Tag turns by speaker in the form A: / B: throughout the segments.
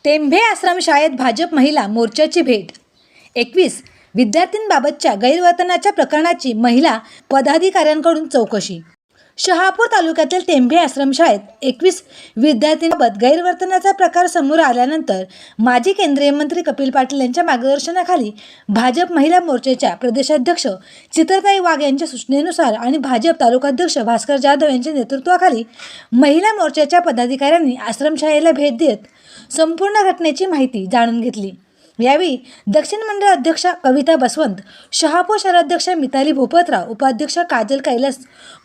A: टेंभे आश्रमशाळेत भाजप महिला मोर्चाची भेट. 21 विद्यार्थ्यांबाबतच्या गैरवर्तनाच्या प्रकरणाची महिला पदाधिकाऱ्यांकडून चौकशी. शहापूर तालुक्यातील टेंभे आश्रमशाळेत 21 विद्यार्थ्यांबाबत गैरवर्तनाचा प्रकार समोर आल्यानंतर माजी केंद्रीय मंत्री कपिल पाटील यांच्या मार्गदर्शनाखाली भाजप महिला मोर्चाच्या प्रदेशाध्यक्ष चित्रताई वाघ यांच्या सूचनेनुसार आणि भाजप तालुकाध्यक्ष भास्कर जाधव यांच्या नेतृत्वाखाली महिला मोर्चाच्या पदाधिकाऱ्यांनी आश्रमशाळेला भेट देत संपूर्ण घटनेची माहिती जाणून घेतली. यावेळी दक्षिण मंडळ अध्यक्षा कविता बसवंत, शहापूर शहराध्यक्ष मिताली भोपतराव, उपाध्यक्ष काजल कैलास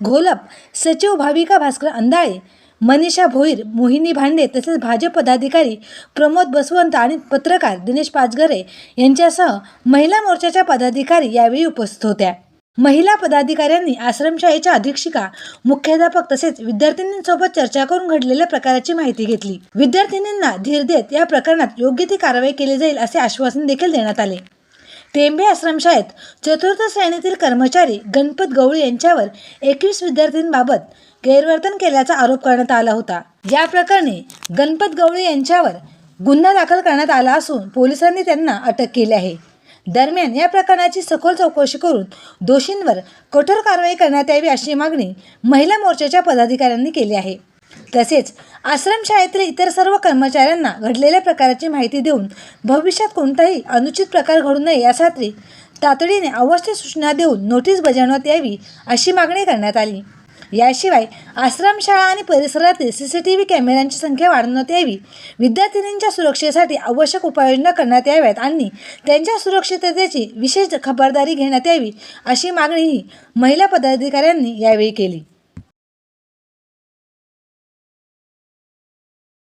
A: घोलप, सचिव भाविका भास्कर अंधाळे, मनीषा भोईर, मोहिनी भांडे तसेच भाजप पदाधिकारी प्रमोद बसवंत आणि पत्रकार दिनेश पाचघरे यांच्यासह महिला मोर्चाच्या पदाधिकारी यावेळी उपस्थित होत्या. महिला पदाधिकाऱ्यांनी आश्रमशाळेच्या अधीक्षिका, मुख्याध्यापक तसेच विद्यार्थिनींसोबत चर्चा करून घडलेल्या प्रकाराची माहिती घेतली. विद्यार्थिनींना धीर देत या प्रकरणात योग्य ती कारवाई केली जाईल असे आश्वासन देखील देण्यात आले. टेंभे आश्रमशाळेत चतुर्थ श्रेणीतील कर्मचारी गणपत गवळी यांच्यावर 21 विद्यार्थ्यांबाबत गैरवर्तन केल्याचा आरोप करण्यात आला होता. या प्रकरणी गणपत गवळी यांच्यावर गुन्हा दाखल करण्यात आला असून पोलिसांनी त्यांना अटक केली आहे. दरम्यान या प्रकरणाची सखोल चौकशी करून दोषींवर कठोर कारवाई करण्यात यावी अशी मागणी महिला मोर्चाच्या पदाधिकाऱ्यांनी केली आहे. तसेच आश्रमशाळेतील इतर सर्व कर्मचाऱ्यांना घडलेल्या प्रकाराची माहिती देऊन भविष्यात कोणताही अनुचित प्रकार घडू नये यासाठी तातडीने आवश्यक सूचना देऊन नोटीस बजावण्यात यावी अशी मागणी करण्यात आली. याशिवाय आश्रमशाळा आणि परिसरातील CCTV कॅमेऱ्यांची संख्या वाढवण्यात यावी, विद्यार्थिनींच्या सुरक्षेसाठी आवश्यक उपाययोजना करण्यात याव्यात आणि त्यांच्या सुरक्षिततेची विशेष खबरदारी घेण्यात यावी अशी मागणीही महिला पदाधिकाऱ्यांनी यावेळी केली.